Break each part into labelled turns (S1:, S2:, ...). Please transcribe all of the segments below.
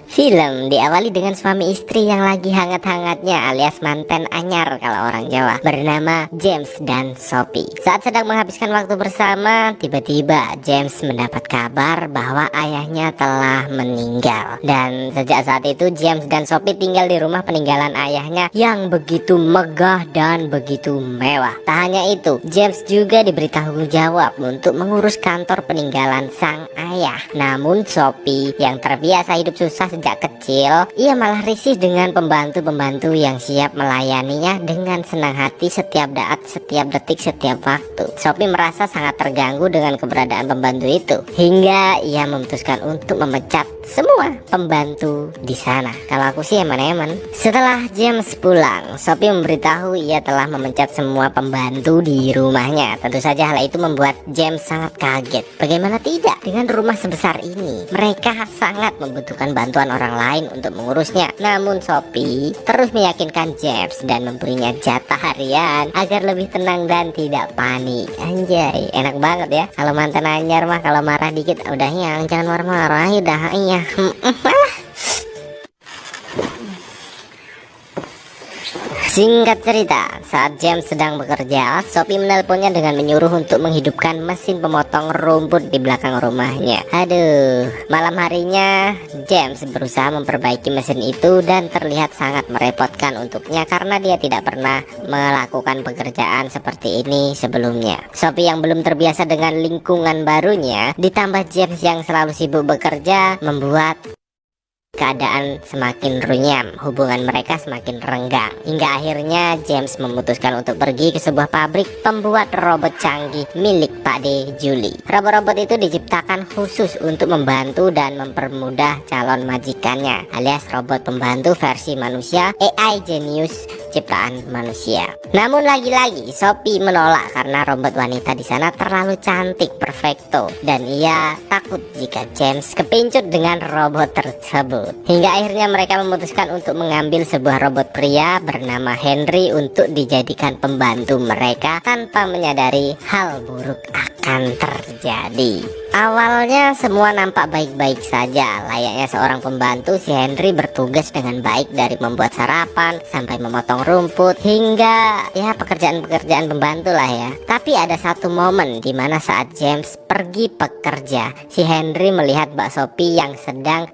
S1: Film diawali dengan suami istri yang lagi hangat-hangatnya alias manten anyar kalau orang Jawa, bernama James dan Sophie. Saat sedang menghabiskan waktu bersama, tiba-tiba James mendapat kabar bahwa ayahnya telah meninggal. Dan sejak saat itu James dan Sophie tinggal di rumah peninggalan ayahnya yang begitu megah dan begitu mewah. Tak hanya itu, James juga diberi tanggung jawab untuk mengurus kantor peninggalan sang ayah. Namun Sophie yang terbiasa hidup susah sejak kecil, ia malah risih dengan pembantu-pembantu yang siap melayaninya dengan senang hati setiap saat, setiap detik, setiap waktu. Sophie merasa sangat terganggu dengan keberadaan pembantu itu, hingga ia memutuskan untuk memecat semua pembantu di sana. Kalau aku sih eman-eman. Setelah James pulang, Sophie memberitahu ia telah memecat semua pembantu di rumahnya. Tentu saja hal itu membuat James sangat kaget. Bagaimana tidak, dengan rumah sebesar ini mereka sangat membutuhkan bantuan orang lain untuk mengurusnya. Namun Sophie terus meyakinkan James dan memberinya jatah harian agar lebih tenang dan tidak panik. Anjay, enak banget ya. Kalau mantan anyar mah kalau marah dikit udah yang jangan marah-marah, udah iya. Singkat cerita, saat James sedang bekerja, Sophie menelponnya dengan menyuruh untuk menghidupkan mesin pemotong rumput di belakang rumahnya. Aduh, malam harinya James berusaha memperbaiki mesin itu dan terlihat sangat merepotkan untuknya karena dia tidak pernah melakukan pekerjaan seperti ini sebelumnya. Sophie yang belum terbiasa dengan lingkungan barunya, ditambah James yang selalu sibuk bekerja, membuat keadaan semakin runyam, hubungan mereka semakin renggang. Hingga akhirnya James memutuskan untuk pergi ke sebuah pabrik pembuat robot canggih milik Pak De Julie. Robot-robot itu diciptakan khusus untuk membantu dan mempermudah calon majikannya, alias robot pembantu versi manusia, AI Genius ciptaan manusia. Namun lagi-lagi Sophie menolak karena robot wanita di sana terlalu cantik, perfecto, dan ia takut jika James kepincut dengan robot tersebut. Hingga akhirnya mereka memutuskan untuk mengambil sebuah robot pria bernama Henry untuk dijadikan pembantu mereka tanpa menyadari hal buruk akan terjadi. Awalnya semua nampak baik-baik saja. Layaknya seorang pembantu, si Henry bertugas dengan baik dari membuat sarapan sampai memotong rumput hingga ya pekerjaan-pekerjaan pembantu lah ya. Tapi ada satu momen di mana saat James pergi bekerja, si Henry melihat Mbak Sophie yang sedang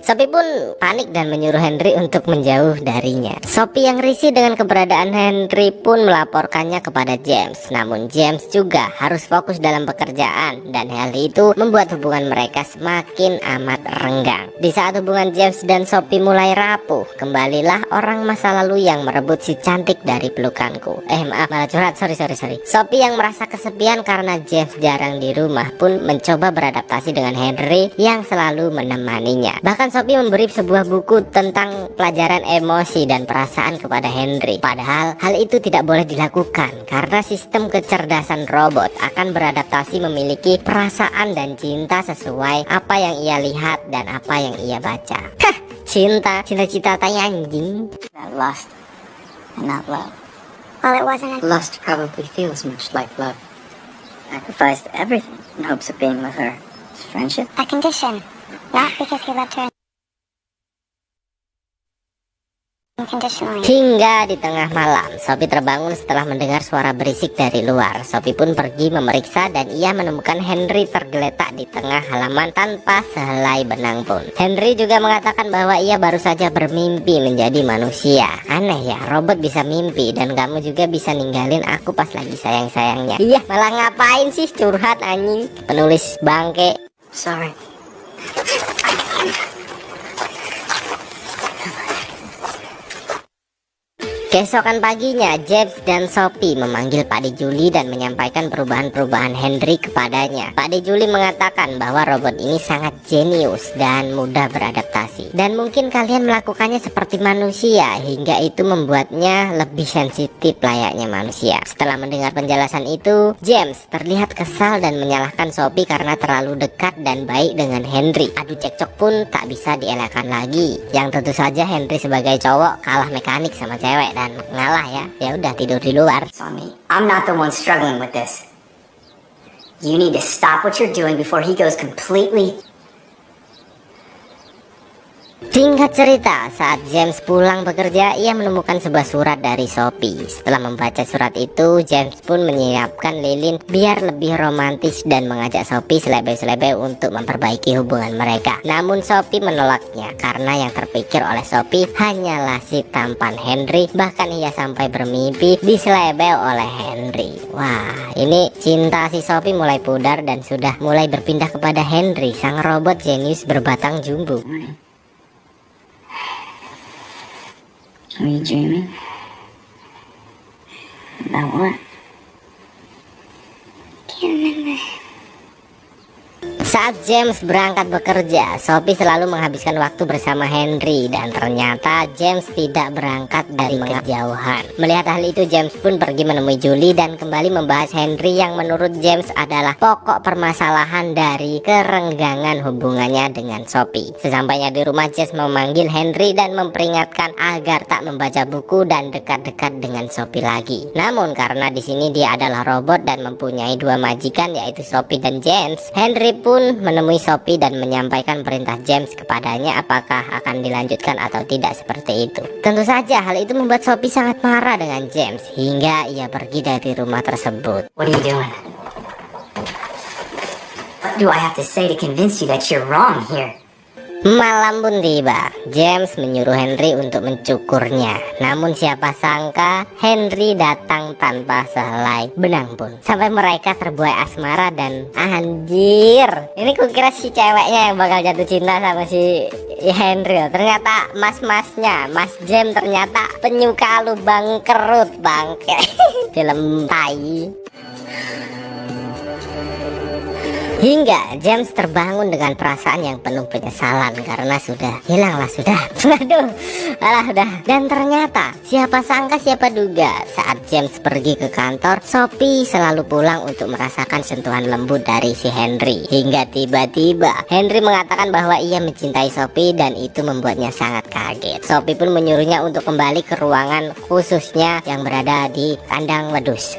S1: Sophie pun panik dan menyuruh Henry untuk menjauh darinya. Sophie yang risih dengan keberadaan Henry pun melaporkannya kepada James. Namun James juga harus fokus dalam pekerjaan dan hal itu membuat hubungan mereka semakin amat renggang. Di saat hubungan James dan Sophie mulai rapuh, kembalilah orang masa lalu yang merebut si cantik dari pelukanku. Maaf, malah curhat, sorry. Sophie yang merasa kesepian karena James jarang di rumah pun mencoba beradaptasi dengan Henry yang selalu menemaninya. Bahkan Sophie memberi sebuah buku tentang pelajaran emosi dan perasaan kepada Henry. Padahal hal itu tidak boleh dilakukan karena sistem kecerdasan robot akan beradaptasi memiliki perasaan dan cinta sesuai apa yang ia lihat dan apa yang ia baca. Cinta tanya anjing.
S2: That lust and not love.
S3: Well, it wasn't.
S2: Lust probably feels much like love. Sacrificed everything in hopes of being with her. It's friendship.
S3: A condition, not because he loved her unconditionally.
S1: Hingga di tengah malam, Sophie terbangun setelah mendengar suara berisik dari luar. Sophie pun pergi memeriksa dan ia menemukan Henry tergeletak di tengah halaman tanpa sehelai benang pun. Henry juga mengatakan bahwa ia baru saja bermimpi menjadi manusia. Aneh ya, robot bisa mimpi dan kamu juga bisa ninggalin aku pas lagi sayang-sayangnya. Iya, malah ngapain sih curhat anjing, penulis bangke.
S2: Sorry.
S1: Keesokan paginya, James dan Sophie memanggil Pak De Julie dan menyampaikan perubahan-perubahan Henry kepadanya. Pak De Julie mengatakan bahwa robot ini sangat jenius dan mudah beradaptasi. Dan mungkin kalian melakukannya seperti manusia, hingga itu membuatnya lebih sensitif layaknya manusia. Setelah mendengar penjelasan itu, James terlihat kesal dan menyalahkan Sophie karena terlalu dekat dan baik dengan Henry. Adu cekcok pun tak bisa dielakkan lagi. Yang tentu saja Henry sebagai cowok kalah mekanik sama cewek dan ngalah ya. Ya udah tidur di luar.
S2: I'm not the one struggling with this. You need to stop what you're doing before he goes completely
S1: Singkat cerita, saat James pulang bekerja, ia menemukan sebuah surat dari Sophie. Setelah membaca surat itu, James pun menyiapkan lilin biar lebih romantis dan mengajak Sophie selebeh-selebeh untuk memperbaiki hubungan mereka. Namun Sophie menolaknya karena yang terpikir oleh Sophie hanyalah si tampan Henry. Bahkan ia sampai bermimpi diselebeh oleh Henry. Wah, ini cinta si Sophie mulai pudar dan sudah mulai berpindah kepada Henry, sang robot jenius berbatang jumbo.
S2: Are you dreaming? About what?
S3: Can't remember.
S1: Saat James berangkat bekerja, Sophie selalu menghabiskan waktu bersama Henry dan ternyata James tidak berangkat dari kejauhan. Melihat hal itu, James pun pergi menemui Julie dan kembali membahas Henry yang menurut James adalah pokok permasalahan dari kerenggangan hubungannya dengan Sophie. Sesampainya di rumah, James memanggil Henry dan memperingatkan agar tak membaca buku dan dekat-dekat dengan Sophie lagi. Namun karena di sini dia adalah robot dan mempunyai dua majikan yaitu Sophie dan James, Henry pun menemui Sophie dan menyampaikan perintah James kepadanya apakah akan dilanjutkan atau tidak seperti itu. Tentu saja hal itu membuat Sophie sangat marah dengan James hingga ia pergi dari rumah tersebut.
S2: What are you doing? What do I have to say to convince you that you're wrong here?
S1: Malam pun tiba, James menyuruh Henry untuk mencukurnya. Namun siapa sangka Henry datang tanpa sehelai benang pun. Sampai mereka terbuai asmara dan anjir, ini kukira si ceweknya yang bakal jatuh cinta sama si Henry. Ternyata mas-masnya, Mas James ternyata penyuka lubang kerut bangke. Film tai. Hingga James terbangun dengan perasaan yang penuh penyesalan karena sudah hilanglah sudah. Waduh, alah udah. Dan ternyata siapa sangka siapa duga saat James pergi ke kantor, Sophie selalu pulang untuk merasakan sentuhan lembut dari si Henry. Hingga tiba-tiba Henry mengatakan bahwa ia mencintai Sophie dan itu membuatnya sangat kaget. Sophie pun menyuruhnya untuk kembali ke ruangan khususnya yang berada di kandang wedus.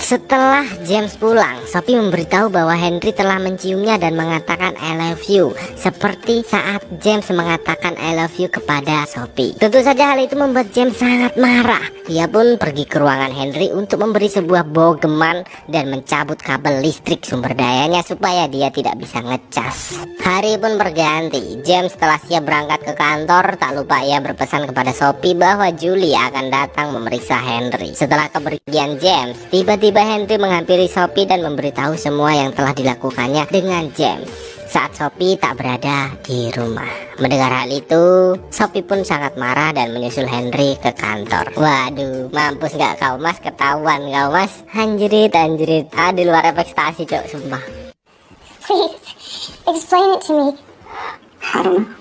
S1: Setelah James pulang, Sophie memberitahu bahwa Henry telah menciumnya dan mengatakan I love you, seperti saat James mengatakan I love you kepada Sophie. Tentu saja hal itu membuat James sangat marah. Ia pun pergi ke ruangan Henry untuk memberi sebuah bogeman dan mencabut kabel listrik sumber dayanya supaya dia tidak bisa ngecas. Hari pun berganti. James setelah siap berangkat ke kantor, tak lupa ia berpesan kepada Sophie bahwa Julie akan datang memeriksa Henry. Setelah kepergian James, tiba-tiba Henry menghampiri Sophie dan memberitahu semua yang telah dilakukannya dengan James saat Sophie tak berada di rumah. Mendengar hal itu, Sophie pun sangat marah dan menyusul Henry ke kantor. Waduh, mampus nggak kau mas, ketahuan kau mas. Anjrit. Di luar ekspektasi cok, sumpah.
S3: Please, explain it to me.
S2: I don't know.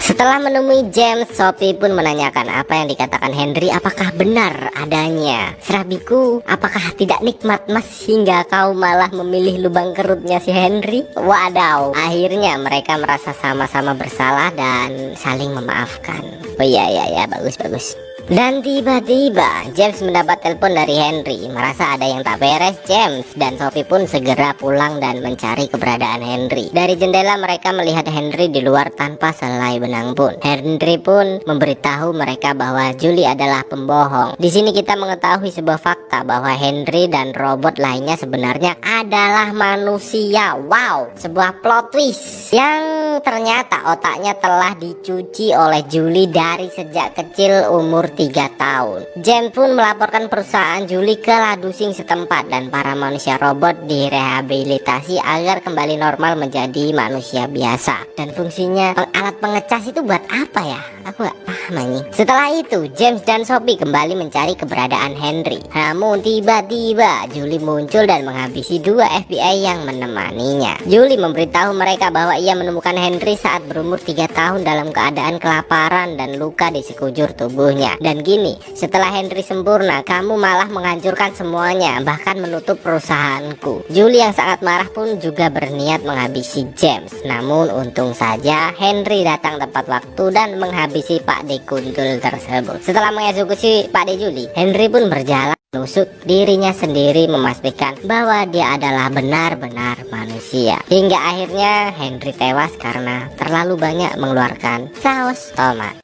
S1: Setelah menemui James, Sophie pun menanyakan apa yang dikatakan Henry apakah benar adanya. Serabiku, apakah tidak nikmat mas hingga kau malah memilih lubang kerutnya si Henry? Wadaw. Akhirnya mereka merasa sama-sama bersalah dan saling memaafkan. Oh iya, bagus. Dan tiba-tiba James mendapat telepon dari Henry. Merasa ada yang tak beres, James dan Sophie pun segera pulang dan mencari keberadaan Henry. Dari jendela mereka melihat Henry di luar tanpa selai benang pun. Henry pun memberitahu mereka bahwa Julie adalah pembohong. Di sini kita mengetahui sebuah fakta bahwa Henry dan robot lainnya sebenarnya adalah manusia. Wow, sebuah plot twist yang ternyata otaknya telah dicuci oleh Julie dari sejak kecil umur 3 tahun. James pun melaporkan perusahaan Julie ke ladusing setempat dan para manusia robot direhabilitasi agar kembali normal menjadi manusia biasa. Dan fungsinya alat pengecas itu buat apa ya? Aku gak paham ini. Setelah itu James dan Sophie kembali mencari keberadaan Henry. Namun tiba-tiba Julie muncul dan menghabisi 2 FBI yang menemaninya. Julie memberitahu mereka bahwa ia menemukan Henry saat berumur 3 tahun dalam keadaan kelaparan dan luka di sekujur tubuhnya. Dan gini, setelah Henry sempurna, kamu malah menghancurkan semuanya, bahkan menutup perusahaanku. Julie yang sangat marah pun juga berniat menghabisi James. Namun untung saja Henry datang tepat waktu dan menghabisi Pak si kuntul tersebut. Setelah mengeksekusi Pak De Juli, Henry pun berjalan menusuk dirinya sendiri, memastikan bahwa dia adalah benar-benar manusia. Hingga akhirnya Henry tewas karena terlalu banyak mengeluarkan saus tomat.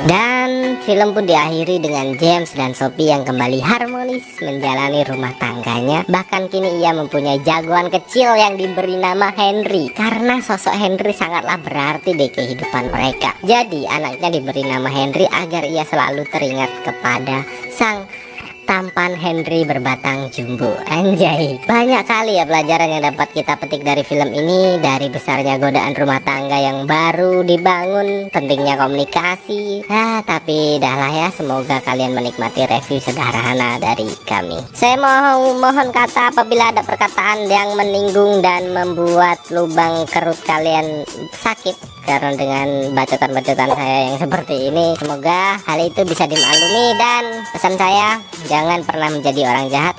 S1: Dan film pun diakhiri dengan James dan Sophie yang kembali harmonis menjalani rumah tangganya. Bahkan kini ia mempunyai jagoan kecil yang diberi nama Henry, karena sosok Henry sangatlah berarti di kehidupan mereka. Jadi anaknya diberi nama Henry agar ia selalu teringat kepada sang tampan Henry berbatang jumbo. Anjay, banyak kali ya pelajaran yang dapat kita petik dari film ini. Dari besarnya godaan rumah tangga yang baru dibangun, pentingnya komunikasi. Tapi dah lah ya, semoga kalian menikmati review sederhana dari kami. Saya mohon kata apabila ada perkataan yang menyinggung dan membuat lubang kerut kalian sakit karena dengan bacotan-bacotan saya yang seperti ini. Semoga hal itu bisa dimaklumi, dan pesan saya, jangan pernah menjadi orang jahat